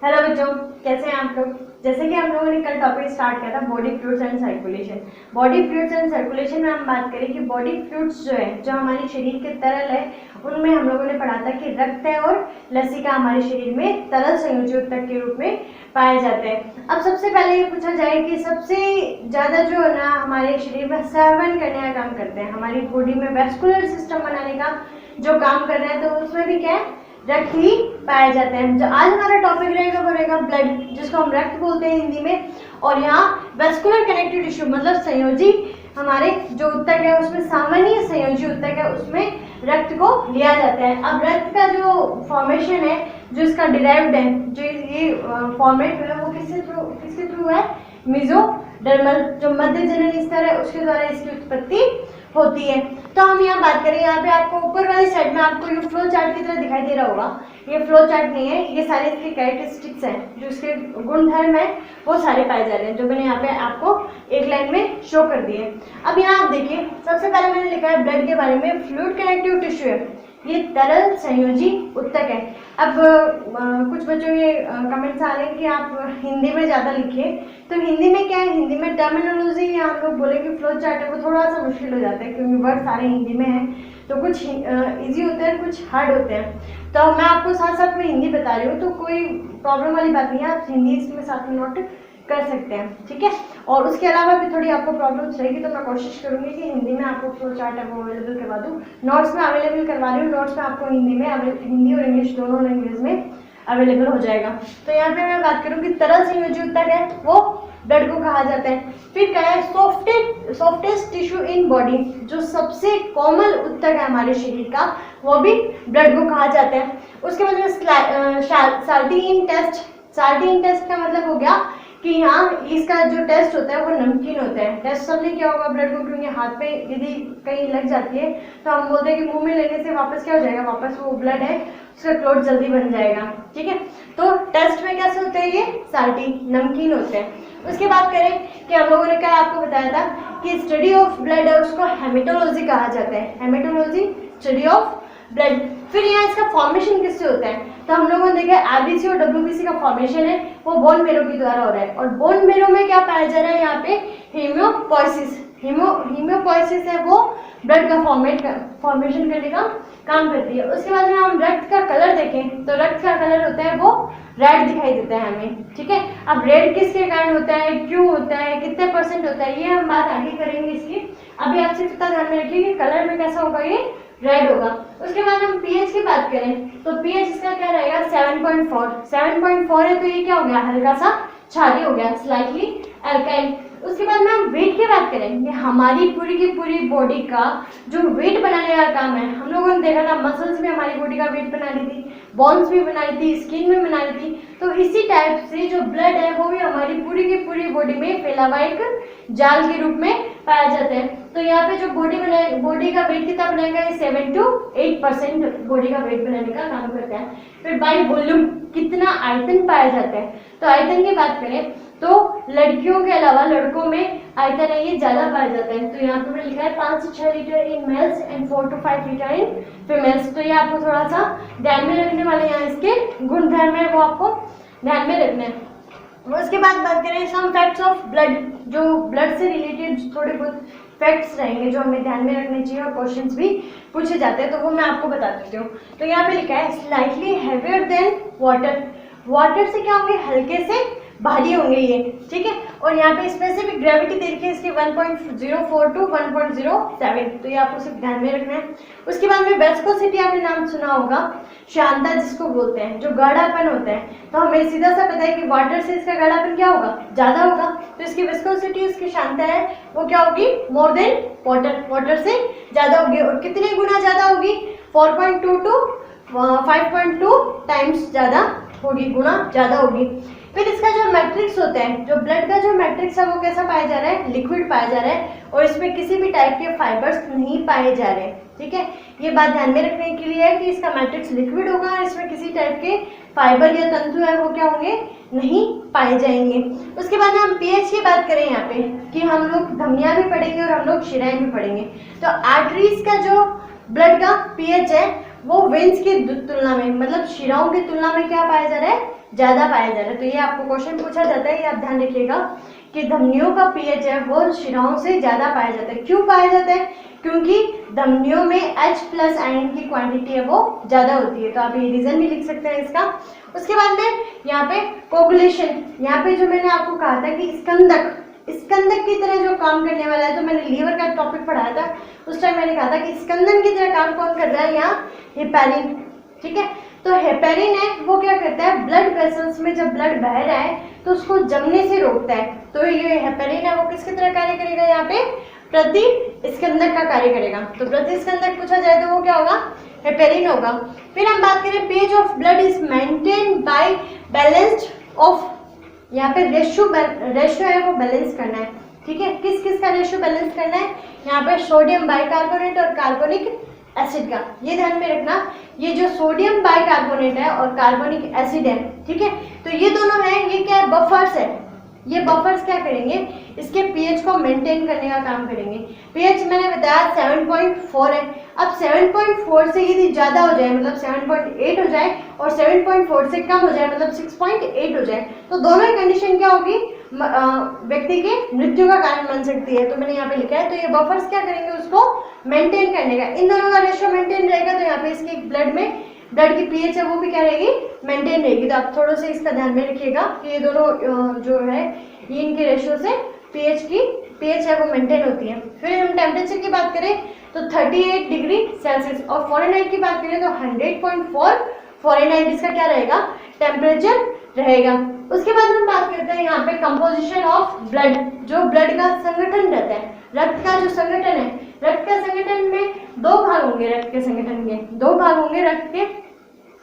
Hello बच्चों, कैसे हैं आप लोग। जैसे कि हम लोगों ने कल टॉपिक स्टार्ट किया था body fluids and circulation. Body fluids and circulation में हम बात करें कि बॉडी फ्लूइड्स जो है, जो हमारे शरीर के तरल है, उनमें हम लोगों ने पढ़ा था कि रक्त है और लसिका हमारे शरीर में तरल संयोजी ऊतक के रूप में पाए जाते हैं। अब सबसे पहले ये पूछा जाए कि सबसे ज्यादा जो है ना हमारे शरीर में सेवन करने का काम करते हैं, हमारी बॉडी में वेस्कुलर सिस्टम बनाने का जो काम कर रहे हैं, तो उसमें भी क्या है, रक्त ही पाए जाते हैं। जो आज हमारा टॉपिक रहेगा वो रहेगा ब्लड, जिसको हम रक्त बोलते हैं हिंदी में। और यहाँ वेस्कुलर कनेक्टिव टिश्यू मतलब संयोजी हमारे जो ऊतक है, उसमें सामान्य संयोजी ऊतक है, उसमें रक्त को लिया जाता है। अब रक्त का जो फॉर्मेशन है, जो इसका डिराइव्ड है, जो ये फॉर्मेट है, वो किसके थ्रू है, मेसोडर्मल जो मध्य जनन स्तर है, उसके द्वारा इसकी उत्पत्ति होती है। तो हम यहाँ बात करें, यहाँ पे आपको ऊपर वाली साइड में आपको ये फ्लो चार्ट की तरह दिखाई दे रहा होगा। ये फ्लो चार्ट नहीं है, ये सारे इसके कैरेक्टरिस्टिक्स हैं, जो इसके गुणधर्म है वो सारे पाए जा रहे हैं, जो मैंने यहाँ पे आपको एक लाइन में शो कर दिए। अब यहाँ आप देखिए, सबसे पहले मैंने लिखा है ब्लड के बारे में, फ्लूइड कनेक्टिव टिश्यू है, ये तरल संयोजी ऊतक है। अब कुछ बच्चों के कमेंट्स आ रहे हैं कि आप हिंदी में ज़्यादा लिखिए, तो हिंदी में क्या है, हिंदी में टर्मिनोलॉजी या हम लोग बोलेंगे फ्लो चार्ट है, वो थोड़ा सा मुश्किल हो जाता है क्योंकि वर्ड सारे हिंदी में हैं, तो कुछ इजी होते हैं, कुछ हार्ड होते हैं। तो मैं आपको साथ साथ में हिंदी बता रही हूँ, तो कोई प्रॉब्लम वाली बात नहीं है, आप हिंदी इसमें साथ में नोट कर सकते हैं, ठीक है। और उसके अलावा भी थोड़ी आपको प्रॉब्लम्स रहेगी, तो मैं कोशिश करूंगी कि हिंदी में आपको फ्लो चार्ट है वो अवेलेबल करवा दूँ। नोट्स में अवेलेबल करवा रही हूँ, नोट्स में आपको हिंदी और इंग्लिश दोनों लैंग्वेज में अवेलेबल हो जाएगा। तो यहाँ पे मैं बात करूँ कि तरल संयोजी ऊतक है वो ब्लड को कहा जाता है। फिर क्या है, सॉफ्टेस्ट टिश्यू इन बॉडी, जो सबसे कोमल ऊतक है हमारे शरीर का, वो भी ब्लड को कहा जाता है। उसके बाद में साल्टीन टेस्ट। साल्टीन टेस्ट का मतलब हो गया कि यहाँ इसका जो टेस्ट होता है वो नमकीन होता है। टेस्ट सबने किया होगा ब्लड को, क्योंकि हाथ पे यदि कहीं लग जाती है तो हम बोलते हैं कि मुंह में लेने से वापस क्या हो जाएगा, वापस वो ब्लड है उसका क्लॉट जल्दी बन जाएगा, ठीक है। तो टेस्ट में कैसे होते हैं, ये साल्टी नमकीन होते हैं। उसके बाद करें कि हम लोगों ने क्या आपको बताया था कि स्टडी ऑफ ब्लड है उसको हेमेटोलॉजी कहा जाता है। Haematology study of blood. फिर यहाँ इसका फॉर्मेशन किससे होता है, तो हम लोगों ने देखा आरबीसी और डब्ल्यूबीसी का फॉर्मेशन है वो बोन मेरो के द्वारा हो रहा है। और बोन मेरो में क्या पाया जा रहा है, यहाँ पे हेमियोपोइसिस। हेमियोपोइसिस है वो ब्लड का फॉर्मेशन करने का काम करती है। उसके बाद में हम रक्त का कलर देखें तो रक्त का कलर होता है वो रेड दिखाई देता है हमें, ठीक है। अब रेड किसके कारण होता है, क्यों होता है, कितने परसेंट होता है, ये हम बात आगे करेंगे इसकी। अभी आप सिर्फ इतना ध्यान में रखिए कि कलर में कैसा होगा, ये रेड होगा। उसके बाद हम पीएच की बात करें तो पीएच इसका क्या रहेगा, 7.4। 7.4 है तो ये क्या हो गया, हल्का सा क्षारीय हो गया, स्लाइटली अल्काइल। उसके बाद में हम वेट की बात करें कि हमारी पूरी की पूरी बॉडी का जो वेट बनाने का काम है, हम लोगों ने देखा था मसल्स में हमारी बॉडी का वेट बना रही थी, बोन्स भी बना रही थी, स्किन में बना रही थी। तो इसी टाइप से जो ब्लड है वो भी हमारी पूरी की पूरी बॉडी में फैला हुआ एक जाल के रूप में पाया जाता है। तो यहाँ पे जो बॉडी का वेट कितना बनाएगा, 7 to 8% बॉडी का वेट बनाने का काम करता है। फिर बाई वॉल्यूम कितना आयतन पाया जाता है, तो आयतन की बात करें तो लड़कियों के अलावा लड़कों में आयतन है ये ज्यादा पाया जाता है। तो यहाँ पे मैंने लिखा है 5 से 6 litre in males and 4 to 5 litre in females. तो ये आपको थोड़ा सा ध्यान में रखने वाले यहाँ इसके गुणधर्म है वो आपको ध्यान में रखना है। उसके बाद बात करें सम फैक्ट्स ऑफ ब्लड, जो ब्लड से रिलेटेड थोड़े बहुत फैक्ट्स रहेंगे जो हमें ध्यान में रखने चाहिए और क्वेश्चंस भी पूछे जाते हैं, तो वो मैं आपको बता देती हूँ। तो यहाँ पे लिखा है slightly heavier than water. Water से क्या होंगे, हल्के से भारी होंगे ये, ठीक है। और यहाँ पे स्पेसिफिक ग्रेविटी दे रखी है इसकी 1.04 to 1.07, तो ये आपको सिर्फ ध्यान में रखना है। उसके बाद में वेस्कोसिटी आपने नाम सुना होगा, श्यानता जिसको बोलते हैं, जो गाढ़ापन होता है। तो हमें सीधा सा पता है कि वाटर से इसका गाढ़ापन क्या होगा, ज्यादा होगा, तो इसकी विस्कोसिटी, इसकी श्यानता है वो क्या होगी, मोर देन वाटर, वाटर से ज्यादा होगी। और कितने गुना ज्यादा होगी, 4.2 to 5.2 टाइम्स ज्यादा होगी, गुना ज्यादा होगी। फिर इसका जो मैट्रिक्स होता है, जो ब्लड का जो मैट्रिक्स है वो कैसा पाया जा रहा है, लिक्विड पाया जा रहा है, और इसमें किसी भी टाइप के फाइबर्स नहीं पाए जा रहे, ठीक है। ये बात ध्यान में रखने के लिए है कि इसका मैट्रिक्स लिक्विड होगा और इसमें किसी टाइप के फाइबर या तंतु है वो क्या होंगे, नहीं पाए जाएंगे। उसके बाद हम पीएच की बात करें यहाँ पे कि हम लोग धमनियां भी पढ़ेंगे और हम लोग शिराएं भी पढ़ेंगे। तो आर्टरीज का जो ब्लड का पीएच है वो वेन्स की तुलना में, मतलब शिराओं की तुलना में क्या पाया जा रहा है, ज्यादा पाया जा रहा है। तो ये आपको क्वेश्चन पूछा जाता है, ये आप ध्यान रखिएगा कि धमनियों का पीएच है वो शिराओं से ज्यादा पाया जाता है। क्यों पाया जाता है? क्योंकि धमनियों में H+ आयन की क्वांटिटी है वो ज्यादा होती है। तो आप ये रीजन भी लिख सकते हैं इसका। उसके बाद में यहाँ पे कोगुलेशन, यहाँ पे जो मैंने आपको कहा था कि स्कंदक की तरह जो काम करने वाला है, तो मैंने लीवर का टॉपिक पढ़ाया था उस टाइम, मैंने कहा था कि स्कंदन की तरह काम कौन कर रहा है यहाँ, हेपेरिन। ठीक है, तो हेपेरिन है वो क्या करता है, ब्लड वेसल्स में जब ब्लड बह रहा है तो उसको जमने से रोकता है। तो ये हेपेरिन है वो किसकी तरह कार्य करेगा, यहाँ पे प्रतिस्कंदक का कार्य करेगा। तो प्रतिस्कंदक पूछा जाए तो वो क्या होगा, हेपेरिन होगा। फिर हम बात करें page of blood is maintain by balanced of, यहाँ पे रेशियो है वो बैलेंस करना है। ठीक है, किस किस का रेशियो बैलेंस करना है, यहाँ पे सोडियम बाइकार्बोनेट और कार्बोनिक एसिड का, ये ध्यान में रखना। ये जो सोडियम बाइकार्बोनेट है और कार्बोनिक एसिड है, ठीक है, तो ये दोनों है, ये क्या है, बफर्स है। ये बफर्स क्या करेंगे, इसके पीएच को मेंटेन करने का काम करेंगे। पीएच मैंने बताया 7.4 है। अब 7.4 से यदि ज्यादा हो जाए, मतलब 7.8 हो जाए, और 7.4 से कम हो जाए, मतलब 6.8 हो जाए, तो दोनों ही कंडीशन क्या होगी, व्यक्ति के मृत्यु का कारण बन सकती है। तो मैंने यहाँ पे लिखा है, तो ये बफर्स क्या करेंगे, उसको मेंटेन करने का। इन दोनों का रेशियो मेंटेन रहेगा, तो यहाँ पे इसके ब्लड की पीएच है वो भी क्या रहेगी, मेंटेन रहेगी। तो आप थोड़ा सा इसका ध्यान में रखिएगा कि ये दोनों जो है ये इनके रेशियो से पीएच है वो मेंटेन होती है। फिर हम टेम्परेचर की बात करें तो 38 डिग्री सेल्सियस, और फ़ारेनहाइट की बात करें तो 100.4 फ़ारेनहाइट इसका क्या रहेगा, टेम्परेचर रहेगा। उसके बाद हम बात करते हैं यहाँ पे कंपोजिशन ऑफ ब्लड, जो ब्लड का संगठन रहता है, रक्त का जो संगठन है, रक्त के संगठन में दो भाग होंगे, रक्त के संगठन के दो भाग होंगे रक्त के,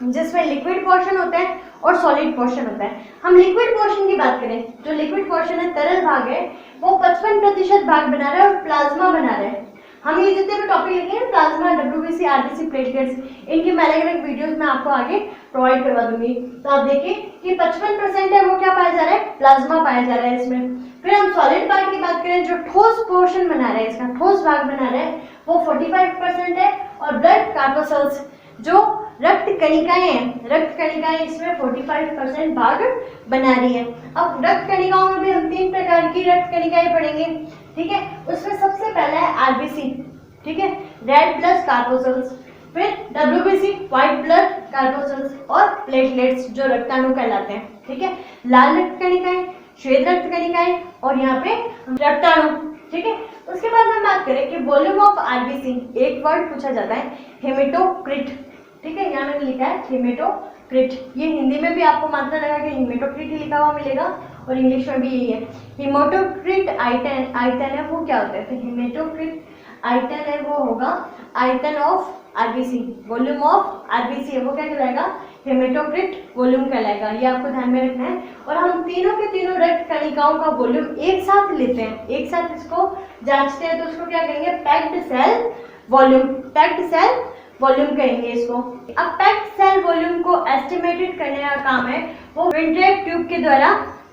जिसमें लिक्विड पोर्शन होता है और सॉलिड पोर्शन होता है। हम लिक्विड पोर्शन की बात करें, जो लिक्विड पोर्शन है, तरल भाग है, वो 55% भाग बना रहा है और प्लाज्मा बना रहा है। हम ये जितने भी टॉपिक लिखे हैं, प्लाज्मा, WBC, RBC, प्लेटलेट्स, इनकी मैं अलग-अलग वीडियोस में आपको आगे प्रोवाइड करवा दूंगी। तो आप देखिए कि 55% है वो क्या पाया जा रहा है, प्लाज्मा पाया जा रहा है इसमें। फिर हम सॉलिड भाग की बात करें, जो ठोस पोर्शन बना रहा है, इसका ठोस भाग बना रहा है, वो 45% है। और ब्लड कार्पोसल्स, जो रक्त कणिकाएं हैं, रक्त कणिकाएं इसमें 45% भाग बना रही है। अब रक्त कणिकाओं में भी हम 3 प्रकार की रक्त कणिकाएं पढ़ेंगे। ठीक है, उसमें सबसे पहला है आरबीसी, ठीक है, रेड ब्लड कार्पोसल्स, फिर WBC, व्हाइट ब्लड कार्पोसल्स, और प्लेटलेट्स जो रक्ताणु कहलाते हैं। ठीक है, लाल रक्त कणिकाएं, श्वेत रक्त कणिकाएं, और यहाँ पे रक्ताणु। ठीक है, उसके बाद हम बात करें कि वॉल्यूम ऑफ आरबीसी, एक वर्ड पूछा जाता है हेमेटोक्रिट। ठीक है, यहाँ मैंने लिखा है हेमेटोक्रिट, ये हिंदी में भी आपको मात्रा लगा के हेमेटोक्रिट ही लिखा हुआ मिलेगा, और इंग्लिश में भी यही है। हेमेटोक्रिट आयतन है वो क्या होता है, तो हेमेटोक्रिट आयतन है वो होगा आयतन of RBC, volume of RBC है वो क्या कहलाएगा, हेमेटोक्रिट वॉल्यूम कहलाएगा। ये आपको ध्यान में रखना है। और हम तीनों के तीनों रक्त कणिकाओं का वॉल्यूम एक साथ लेते हैं, एक साथ इसको जांचते हैं, तो उसको क्या कहेंगे, packed sale volume, packed sale volume कहेंगे इसको। अब पैक्ड सेल वॉल्यूम को एस्टिमेटेड करने का काम है वो वेंट्रेट ट्यूब के द्वारा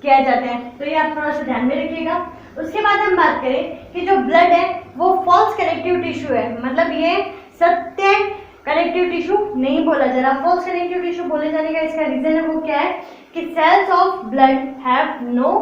किया जाता है, तो ये आप थोड़ा सा ध्यान में रखिएगा। उसके बाद हम बात करें कि जो ब्लड है वो फॉल्स कनेक्टिव टिश्यू है, मतलब ये सत्य कनेक्टिव टिश्यू नहीं बोला जा रहा। फॉल्स कनेक्टिव टिश्यू बोले जाने का इसका रीजन है वो क्या है कि cells of blood have no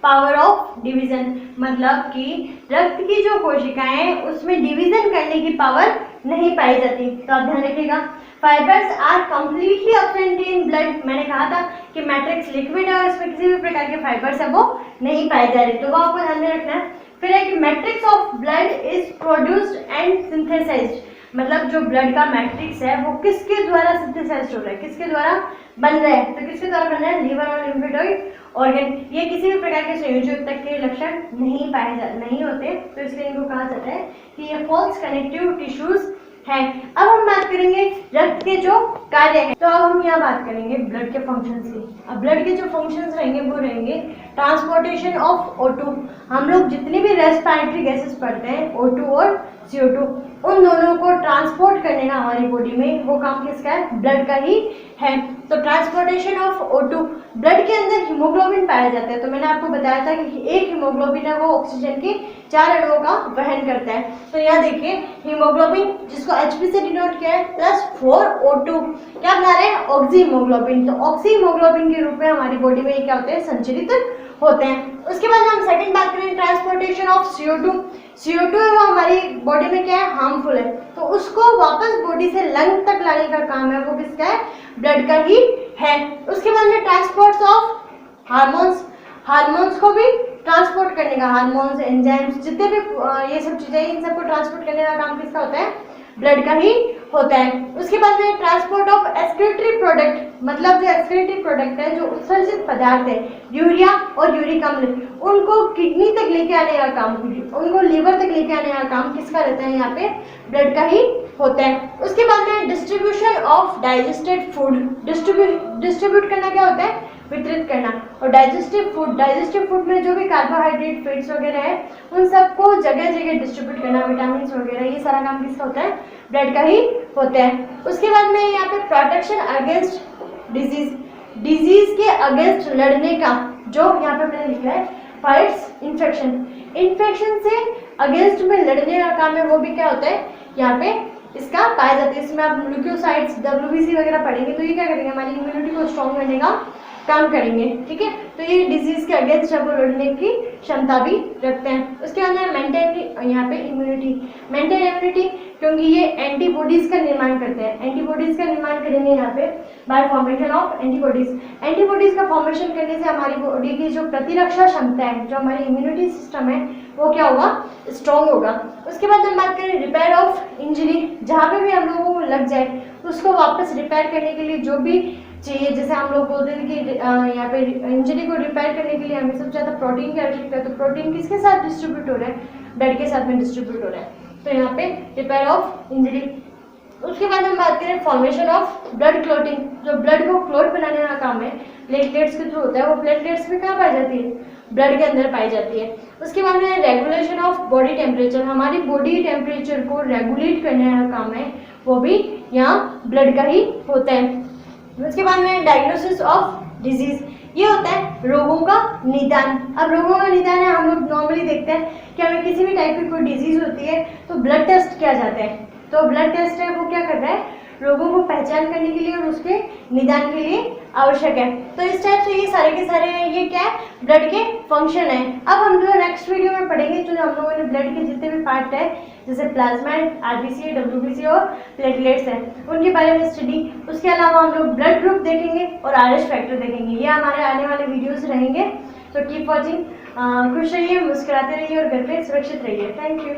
power of division, मतलब कि रक्त की जो कोशिकाएं हैं उसमें डिवीजन करने की पावर नहीं पाई जाती। तो आप ध्यान रखिएगा। Fibres are completely absent in blood, मैंने कहा था कि मैट्रिक्स लिक्विड है और इसमें किसी भी प्रकार के फाइबर्स है वो नहीं पाए जा रहे, तो वो आपको ध्यान में रखना है। फिर है कि matrix of blood is produced and synthesised, मतलब जो ब्लड का मैट्रिक्स है वो किसके द्वारा सिंथेसाइज्ड हो रहा है, किसके द्वारा बन रहा है, तो किसके द्वारा बन रहा है, लीवर और लिम्फेटॉइड ऑर्गन। ये किसी भी प्रकार के संयोजक के लक्षण नहीं होते, तो इसलिए इनको कहा जाता है कि ये फॉल्स कनेक्टिव टिश्यूज है। अब हम बात करेंगे रक्त के जो कार्य है, तो अब हम यहाँ बात करेंगे ब्लड के फंक्शंस की। अब ब्लड के जो फंक्शंस रहेंगे वो रहेंगे ट्रांसपोर्टेशन ऑफ O2, हम लोग जितनी भी रेस्पिरेटरी गैसेस पढ़ते हैं O2 और CO2, उन दोनों को ट्रांसपोर्ट करने का हमारी बॉडी में वो काम किसका है, ब्लड का ही है। तो ट्रांसपोर्टेशन ऑफ O2, ब्लड के अंदर हीमोग्लोबिन पाया जाता है। तो मैंने आपको बताया था कि एक हीमोग्लोबिन है वो ऑक्सीजन के 4 अणुओं का वहन करता है। तो यहाँ देखिए हीमोग्लोबिन जिसको Hb से डिनोट किया है +4O2 क्या बना रहे हैं, ऑक्सी हीमोग्लोबिन। तो ऑक्सी हीमोग्लोबिन के रूप में हमारी बॉडी में क्या होते हैं, संचरित होते हैं। उसके बाद हम सेकंड बात करें ट्रांसपोर्टेशन ऑफ CO2। CO2 है वो हमारी बॉडी में क्या है, हार्मफुल है, तो उसको वापस बॉडी से लंग तक लाने का काम है वो किसका है, ब्लड का ही है। उसके बाद में ट्रांसपोर्ट ऑफ हार्मोन्स, हार्मोन्स को भी ट्रांसपोर्ट करने का, हार्मोन्स एंजाइम्स जितने भी ये सब चीजें इन सबको ट्रांसपोर्ट करने का काम किसका होता है, ब्लड का ही होता है। उसके बाद में ट्रांसपोर्ट ऑफ एक्सक्रीटरी प्रोडक्ट, मतलब जो एक्सक्रीटरी प्रोडक्ट है, जो उत्सर्जित पदार्थ है, यूरिया और यूरिक अम्ल, उनको किडनी तक लेके आने का काम, उनको लीवर तक लेके आने का काम किसका रहता है, यहाँ पे ब्लड का ही होता है। उसके बाद में distribution of digested food, distribute करना क्या होता है, वितरित करना। और डाइजेस्टिव फूड में जो भी कार्बोहाइड्रेट फीड्स वगैरह है उन सबको जगह जगह डिस्ट्रीब्यूट करना, विटामिन वगैरह, ये सारा काम किसका होता है, ब्लड का ही होता है। उसके बाद में यहाँ पे प्रोटेक्शन अगेंस्ट डिजीज के अगेंस्ट लड़ने का, जो यहाँ पे मैंने लिखा है फाइट्स इन्फेक्शन से अगेंस्ट में लड़ने का काम है, वो भी क्या होता है यहाँ पे इसका पाया जाता है। इसमें आप ल्यूकोसाइट्स WBC वगैरह पढ़ेंगे तो ये क्या करेंगे, हमारी इम्यूनिटी को स्ट्रॉन्ग करने का काम करेंगे, ठीक है। तो ये डिजीज के अगेंस्ट जब लड़ने की क्षमता भी रखते हैं। उसके अंदर मेंटेन, यहाँ पे मेंटेन इम्यूनिटी, क्योंकि ये एंटीबॉडीज का निर्माण करते हैं, एंटीबॉडीज का निर्माण करेंगे यहाँ पे बाय फॉर्मेशन ऑफ एंटीबॉडीज का फॉर्मेशन करने से हमारी बॉडी की जो प्रतिरक्षा क्षमता है, जो हमारी इम्यूनिटी सिस्टम है, वो क्या होगा, स्ट्रॉन्ग होगा। उसके बाद हम बात करें रिपेयर ऑफ इंजरी, जहाँ पे भी हम लोगों को लग जाए उसको वापस रिपेयर करने के लिए जो भी चाहिए, जैसे हम लोग बोलते हैं कि यहाँ पे इंजरी को रिपेयर करने के लिए हमें सबसे ज़्यादा प्रोटीन की आवश्यकता है। तो प्रोटीन किसके साथ डिस्ट्रीब्यूट हो रहा है, ब्लड के साथ में डिस्ट्रीब्यूट हो रहा है। तो यहाँ पे रिपेयर ऑफ इंजरी। उसके बाद हम बात करें फॉर्मेशन ऑफ ब्लड क्लॉटिंग, जो ब्लड को क्लॉट बनाने का काम है प्लेटलेट्स के थ्रू होता है। वो प्लेटलेट्स में कहाँ पाई जाती है, ब्लड के अंदर पाई जाती है। उसके बाद में रेगुलेशन ऑफ बॉडी टेम्परेचर, हमारी बॉडी टेम्परेचर को रेगुलेट करने का काम है, वो भी यहाँ ब्लड का ही होता है। उसके बाद में डायग्नोसिस ऑफ डिजीज, ये होता है रोगों का निदान। अब रोगों का निदान है, हम लोग नॉर्मली देखते हैं कि हमें किसी भी टाइप की कोई डिजीज होती है तो ब्लड टेस्ट किया जाता है। तो ब्लड टेस्ट है वो क्या कर रहा है, रोगों को पहचान करने के लिए और उसके निदान के लिए आवश्यक है। तो इस टाइप से ये सारे के सारे ये क्या है, ब्लड के फंक्शन है। अब हम जो नेक्स्ट वीडियो में पढ़ेंगे जो हम लोगों ने ब्लड के जितने भी पार्ट है, जैसे प्लाज्मा, RBC, WBC और प्लेटलेट्स है, उनके बारे में स्टडी। उसके अलावा हम लोग ब्लड ग्रुप देखेंगे और RH फैक्टर देखेंगे। ये हमारे आने वाले वीडियोस रहेंगे। तो कीप वॉचिंग, खुश रहिए, मुस्कुराते रहिए और घर पे सुरक्षित रहिए। Thank you.